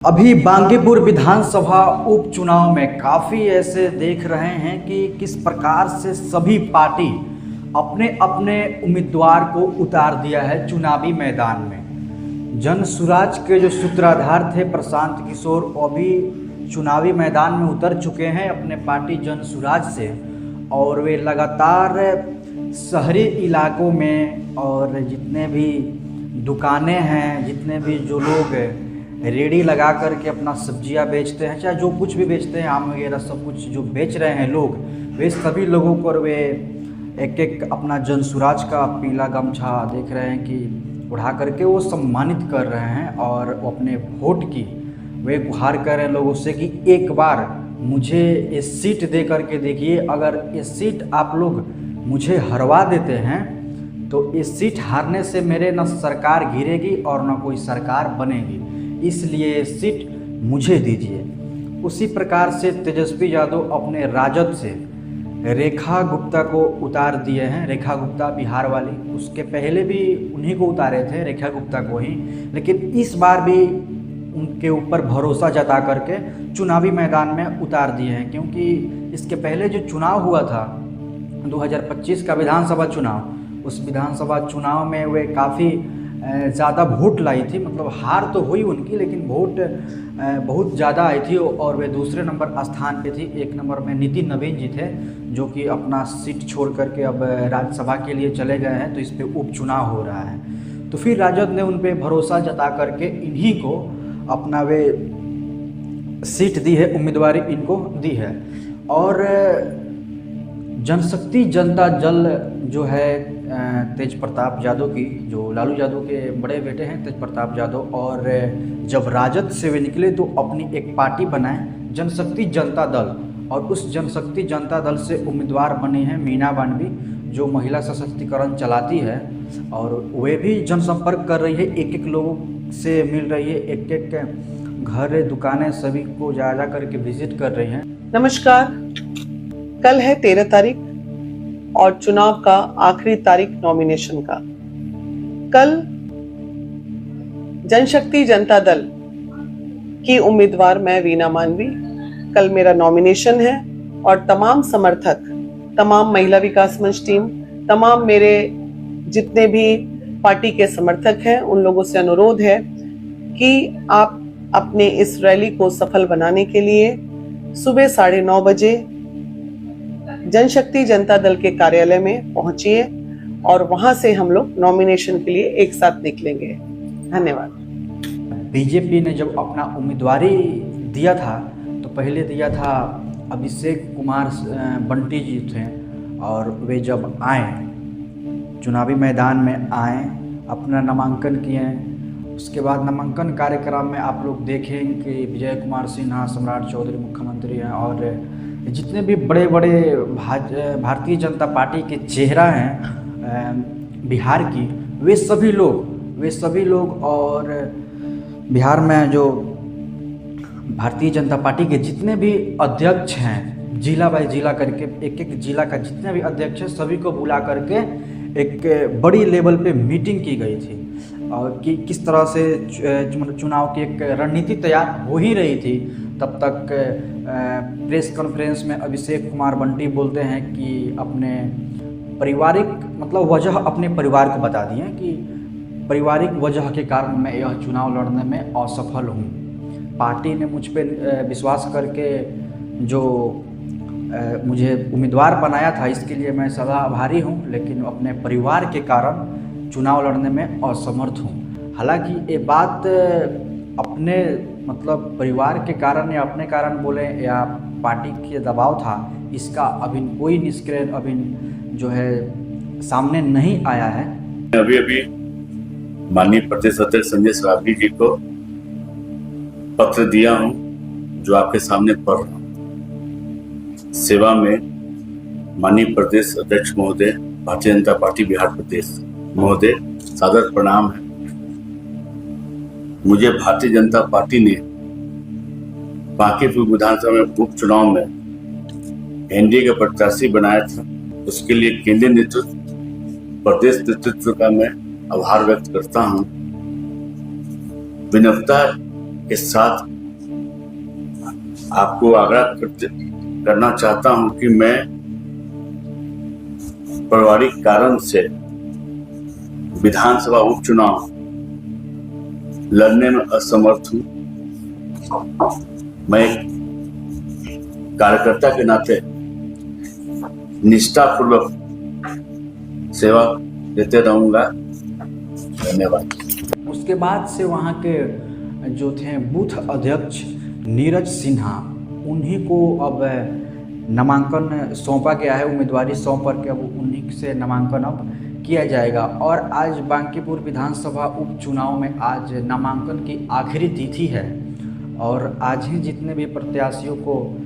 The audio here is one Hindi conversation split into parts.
अभी बांकीपुर विधानसभा उपचुनाव में काफ़ी ऐसे देख रहे हैं कि किस प्रकार से सभी पार्टी अपने अपने उम्मीदवार को उतार दिया है चुनावी मैदान में। जन सुराज के जो सूत्रधार थे प्रशांत किशोर, वो भी चुनावी मैदान में उतर चुके हैं अपने पार्टी जन सुराज से, और वे लगातार शहरी इलाकों में और जितने भी दुकानें हैं, जितने भी जो लोग रेडी लगा करके अपना सब्जियां बेचते हैं, चाहे जो कुछ भी बेचते हैं, आम वगैरह सब कुछ जो बेच रहे हैं लोग, वे सभी लोगों को वे एक एक अपना जन सुराज का पीला गमछा देख रहे हैं कि उड़ा करके वो सम्मानित कर रहे हैं, और अपने वोट की वे गुहार कर रहे हैं लोगों से कि एक बार मुझे ये सीट दे करके देखिए, अगर ये सीट आप लोग मुझे हरवा देते हैं तो इस सीट हारने से मेरे न सरकार गिरेगी और न कोई सरकार बनेगी, इसलिए सीट मुझे दीजिए। उसी प्रकार से तेजस्वी यादव अपने राजद से रेखा गुप्ता को उतार दिए हैं। रेखा गुप्ता बिहार वाली, उसके पहले भी उन्हीं को उतारे थे, रेखा गुप्ता को ही, लेकिन इस बार भी उनके ऊपर भरोसा जता करके चुनावी मैदान में उतार दिए हैं, क्योंकि इसके पहले जो चुनाव हुआ था 2025 का विधानसभा चुनाव, उस विधानसभा चुनाव में वे काफ़ी ज़्यादा वोट लाई थी, मतलब हार तो हुई उनकी, लेकिन वोट बहुत ज़्यादा आई थी, और वे दूसरे नंबर स्थान पे थी। एक नंबर में नितिन नवीन जी थे, जो कि अपना सीट छोड़ करके अब राज्यसभा के लिए चले गए हैं, तो इस पर उपचुनाव हो रहा है। तो फिर राजद ने उन पर भरोसा जता करके इन्हीं को अपना वे सीट दी है, उम्मीदवारी इनको दी है। और जनशक्ति जनता दल जो है तेज प्रताप यादव की, जो लालू यादव के बड़े बेटे हैं तेज प्रताप यादव, और जब राजद से वे निकले तो अपनी एक पार्टी बनाए जनशक्ति जनता दल, और उस जनशक्ति जनता दल से उम्मीदवार बनी हैं मीना बानवी, जो महिला सशक्तिकरण चलाती है, और वे भी जनसंपर्क कर रही है, एक एक लोगों से मिल रही है, एक एक घर दुकानें सभी को जा करके विजिट कर रही हैं। नमस्कार, कल है 13 तारीख और चुनाव का आखिरी तारीख नॉमिनेशन का। कल जनशक्ति जनता दल की उम्मीदवार मैं वीना मानवी, कल मेरा नॉमिनेशन है, और तमाम समर्थक, तमाम महिला विकास मंच टीम, तमाम मेरे जितने भी पार्टी के समर्थक हैं, उन लोगों से अनुरोध है कि आप अपने इस रैली को सफल बनाने के लिए सुबह 9:30 बजे जनशक्ति जनता दल के कार्यालय में पहुंचिए, और वहां से हम लोग नॉमिनेशन के लिए एक साथ निकलेंगे। धन्यवाद। बीजेपी ने जब अपना उम्मीदवारी दिया था तो पहले दिया था अभिषेक कुमार बंटी जी थे, और वे जब आए चुनावी मैदान में आए, अपना नामांकन किए, उसके बाद नामांकन कार्यक्रम में आप लोग देखें कि विजय कुमार सिन्हा, सम्राट चौधरी मुख्यमंत्री हैं, और जितने भी बड़े बड़े भारतीय जनता पार्टी के चेहरा हैं बिहार की, वे सभी लोग और बिहार में जो भारतीय जनता पार्टी के जितने भी अध्यक्ष हैं, जिला बाय जिला करके एक एक जिला का जितने भी अध्यक्ष हैं, सभी को बुला करके एक बड़ी लेवल पे मीटिंग की गई थी, और कि किस तरह से चुनाव की एक रणनीति तैयार हो ही रही थी। तब तक प्रेस कॉन्फ्रेंस में अभिषेक कुमार बंटी बोलते हैं कि अपने पारिवारिक मतलब वजह अपने परिवार को बता दिए कि पारिवारिक वजह के कारण मैं यह चुनाव लड़ने में असफल हूँ। पार्टी ने मुझ पर विश्वास करके जो मुझे उम्मीदवार बनाया था, इसके लिए मैं सदा आभारी हूँ, लेकिन अपने परिवार के कारण चुनाव लड़ने में असमर्थ हूँ। हालांकि ये बात अपने मतलब परिवार के कारण या अपने कारण बोले या पार्टी के दबाव था, इसका अभी कोई निष्कर्ष अभी जो है सामने नहीं आया है। अभी माननीय प्रदेश अध्यक्ष संजय सरावगी जी को पत्र दिया हूं, जो आपके सामने पढ़ रहा हूं। सेवा में माननीय प्रदेश अध्यक्ष महोदय, भारतीय जनता पार्टी बिहार प्रदेश महोदय, सादर प्रणाम है। मुझे भारतीय जनता पार्टी ने बांकीपुर विधानसभा में उपचुनाव में एनडीए का प्रत्याशी बनाया था। उसके लिए केंद्रीय नेतृत्व, प्रदेश नेतृत्व का मैं आभार व्यक्त करता हूं। विनम्रता के साथ आपको आग्रह करना चाहता हूं कि मैं पारिवारिक कारण से विधानसभा उपचुनाव लड़ने में असमर्थ हूं। मैं एक कार्यकर्ता के नाते निष्ठापूर्वक सेवा देते रहूंगा। धन्यवाद। उसके बाद से वहाँ के जो थे बूथ अध्यक्ष नीरज सिन्हा, उन्हीं को अब नामांकन सौंपा गया है, उम्मीदवारी सौंप करके अब उन्हीं से नामांकन अब किया जाएगा। और आज बांकीपुर विधानसभा उपचुनाव में आज नामांकन की आखिरी तिथि है और आज ही जितने भी प्रत्याशियों को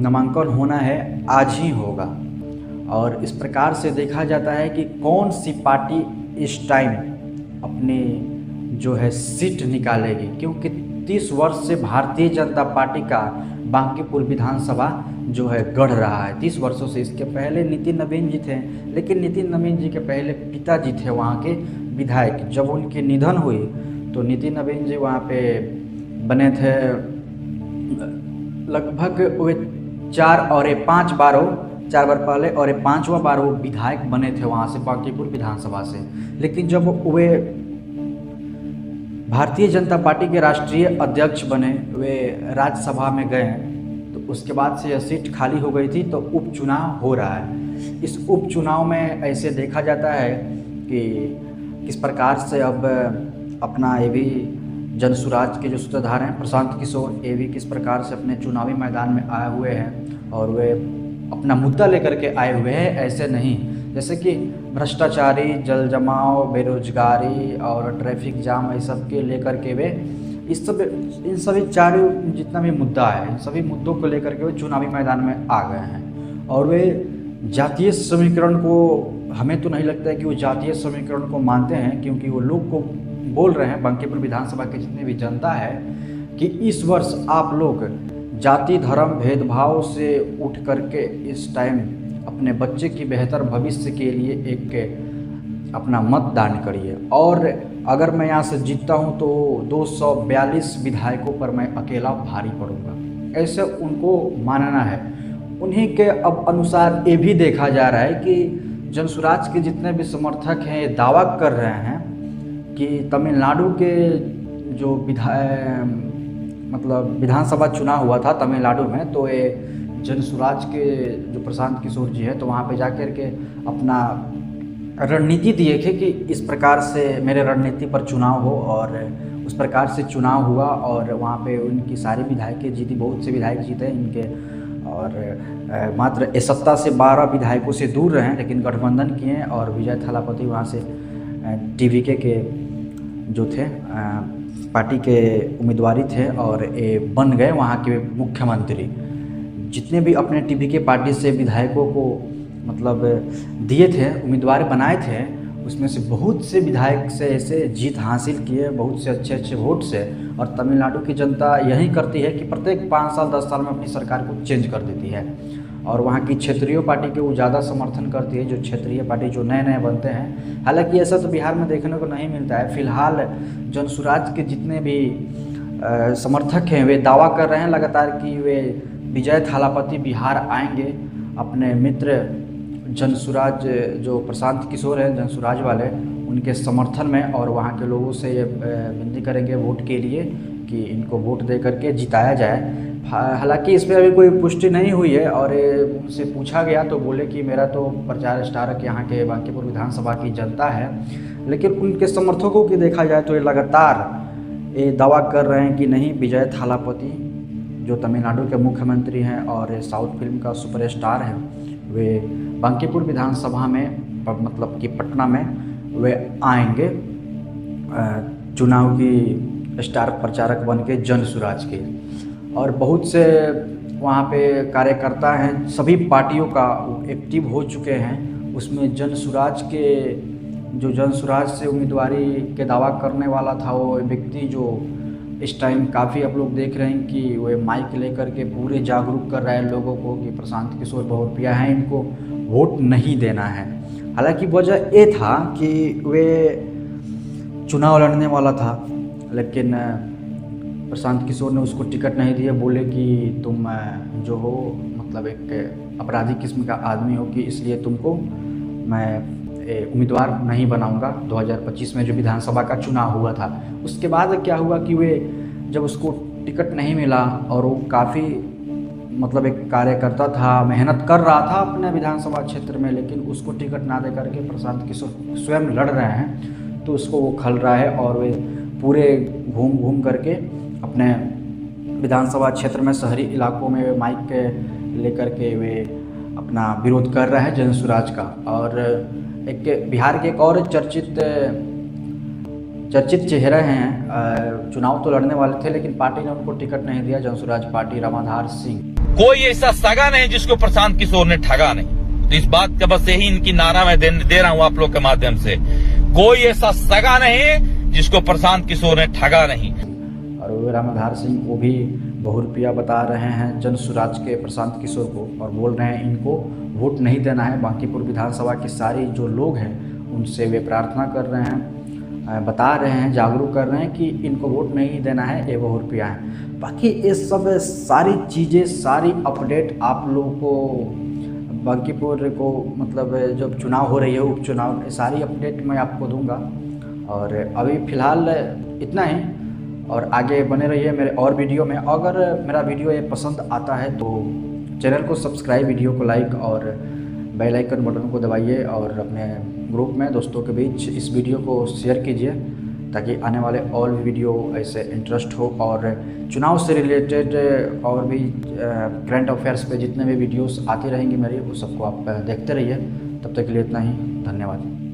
नामांकन होना है आज ही होगा। और इस प्रकार से देखा जाता है कि कौन सी पार्टी इस टाइम अपनी जो है सीट निकालेगी, क्योंकि 30 वर्ष से भारतीय जनता पार्टी का बांकीपुर विधानसभा जो है गढ़ रहा है 30 वर्षों से। इसके पहले नितिन नवीन जी थे, लेकिन नितिन नवीन जी के पहले पिताजी थे वहाँ के विधायक। जब उनकी निधन हुई तो नितिन नवीन जी वहाँ पे बने थे, लगभग वे 4 और 5 बार 4 बार पहले और 5वां बार वो विधायक बने थे वहाँ से बांकीपुर विधानसभा से। लेकिन जब वे भारतीय जनता पार्टी के राष्ट्रीय अध्यक्ष बने, वे राज्यसभा में गए, तो उसके बाद से यह सीट खाली हो गई थी, तो उपचुनाव हो रहा है। इस उपचुनाव में ऐसे देखा जाता है कि किस प्रकार से अब अपना ये भी जनसुराज के जो सूत्रधार हैं प्रशांत किशोर, ये भी किस प्रकार से अपने चुनावी मैदान में आए हुए हैं और वे अपना मुद्दा लेकर के आए हुए हैं। ऐसे नहीं जैसे कि भ्रष्टाचारी, जल जमाव, बेरोजगारी और ट्रैफिक जाम, ये सब के लेकर के वे इन सभी चारों जितना भी मुद्दा है, इन सभी मुद्दों को लेकर के वे चुनावी मैदान में आ गए हैं। और वे जातीय समीकरण को, हमें तो नहीं लगता है कि वो जातीय समीकरण को मानते हैं, क्योंकि वो लोग को बोल रहे हैं, बांकीपुर विधानसभा की जितनी भी जनता है, कि इस वर्ष आप लोग जाति धर्म भेदभाव से उठ करके इस टाइम अपने बच्चे की बेहतर भविष्य के लिए एक अपना मतदान करिए। और अगर मैं यहाँ से जीतता हूँ तो 242 विधायकों पर मैं अकेला भारी पड़ूंगा, ऐसे उनको मानना है। उन्हीं के अब अनुसार ये भी देखा जा रहा है कि जनसुराज के जितने भी समर्थक हैं ये दावा कर रहे हैं कि तमिलनाडु के जो विधानसभा चुनाव हुआ था तमिलनाडु में, तो ये जनसुराज के जो प्रशांत किशोर जी हैं, तो वहाँ पे जाकर के अपना रणनीति दिए थे कि इस प्रकार से मेरे रणनीति पर चुनाव हो, और उस प्रकार से चुनाव हुआ और वहाँ पे उनकी सारी विधायकें जीती, बहुत से विधायक जीते इनके, और मात्र सत्ता से 12 विधायकों से दूर रहे, लेकिन गठबंधन किए और विजय थालापति वहाँ से टीवीके के जो थे पार्टी के उम्मीदवारी थे और ये बन गए वहाँ के मुख्यमंत्री। जितने भी अपने टीवीके पार्टी से विधायकों को दिए थे, उम्मीदवार बनाए थे, उसमें से बहुत से विधायक से ऐसे जीत हासिल किए, बहुत से अच्छे वोट से। और तमिलनाडु की जनता यही करती है कि प्रत्येक 5 साल 10 साल में अपनी सरकार को चेंज कर देती है, और वहाँ की क्षेत्रीय पार्टी के वो ज़्यादा समर्थन करती है, जो क्षेत्रीय पार्टी जो नए बनते हैं। हालांकि ऐसा तो बिहार में देखने को नहीं मिलता है। फिलहाल जनसुराज के जितने भी समर्थक हैं वे दावा कर रहे हैं लगातार कि वे विजय थालापति बिहार आएंगे अपने मित्र जनसुराज जो प्रशांत किशोर हैं जनसुराज वाले, उनके समर्थन में, और वहाँ के लोगों से ये विनती करेंगे वोट के लिए कि इनको वोट दे करके जिताया जाए। हालांकि इस पर अभी कोई पुष्टि नहीं हुई है, और उनसे पूछा गया तो बोले कि मेरा तो प्रचार स्टारक यहाँ के बांकीपुर विधानसभा की जनता है। लेकिन उनके समर्थकों की देखा जाए तो ये लगातार ये दावा कर रहे हैं कि नहीं, विजय थालापति जो तमिलनाडु के मुख्यमंत्री हैं और साउथ फिल्म का सुपरस्टार है, वे बांकीपुर विधानसभा में कि पटना में वे आएंगे चुनाव की स्टार प्रचारक बन के जनसुराज के। और बहुत से वहाँ पे कार्यकर्ता हैं, सभी पार्टियों का एक्टिव हो चुके हैं। उसमें जनसुराज से उम्मीदवारी के दावा करने वाला था वो व्यक्ति, जो इस टाइम काफ़ी आप लोग देख रहे हैं कि वे माइक लेकर के पूरे जागरूक कर रहे हैं लोगों को कि प्रशांत किशोर बहुत प्रिय हैं, इनको वोट नहीं देना है। हालांकि वजह ये था कि वे चुनाव लड़ने वाला था, लेकिन प्रशांत किशोर ने उसको टिकट नहीं दिया, बोले कि तुम जो हो मतलब एक अपराधी किस्म का आदमी हो कि इसलिए तुमको मैं उम्मीदवार नहीं बनाऊंगा 2025 में जो विधानसभा का चुनाव हुआ था। उसके बाद क्या हुआ कि वे जब उसको टिकट नहीं मिला और वो काफ़ी मतलब एक कार्यकर्ता था, मेहनत कर रहा था अपने विधानसभा क्षेत्र में, लेकिन उसको टिकट ना दे करके प्रशांत किशोर स्वयं लड़ रहे हैं, तो उसको वो खल रहा है और वे पूरे घूम घूम करके अपने विधानसभा क्षेत्र में शहरी इलाकों में वे माइक लेकर के वे अपना विरोध कर रहे हैं जनसुराज का। और एक बिहार के एक और चर्चित चेहरे हैं, चुनाव तो लड़ने वाले थे लेकिन पार्टी ने उनको टिकट नहीं दिया, जनसुराज पार्टी, रामाधार सिंह। कोई ऐसा सगा नहीं जिसको प्रशांत किशोर ने ठगा नहीं। तो इस बात का बस यही इनकी नारा मैं दे रहा हूं आप लोग के माध्यम से, कोई ऐसा सगा नहीं जिसको प्रशांत किशोर ने ठगा नहीं। और वो रामाधार सिंह को भी बहुरूपिया बता रहे हैं जनसुराज के प्रशांत किशोर को, और बोल रहे हैं इनको वोट नहीं देना है। बांकीपुर विधानसभा के सारे जो लोग हैं उनसे वे प्रार्थना कर रहे हैं, बता रहे हैं, जागरूक कर रहे हैं कि इनको वोट नहीं देना है, ये बहुरूपिया है। बाकी ये सब सारी चीज़ें, सारी अपडेट आप लोगों को बांकीपुर को मतलब जब चुनाव हो रही है, उपचुनाव, सारी अपडेट मैं आपको दूंगा। और अभी फ़िलहाल इतना ही, और आगे बने रहिए मेरे और वीडियो में। अगर मेरा वीडियो ये पसंद आता है तो चैनल को सब्सक्राइब, वीडियो को लाइक और बेल आइकन बटन को दबाइए, और अपने ग्रुप में दोस्तों के बीच इस वीडियो को शेयर कीजिए ताकि आने वाले और भी वीडियो ऐसे इंटरेस्ट हो। और चुनाव से रिलेटेड और भी करंट अफेयर्स पे जितने भी वीडियोस आती रहेंगी मेरी, वो सबको आप देखते रहिए। तब तक के लिए इतना ही, धन्यवाद।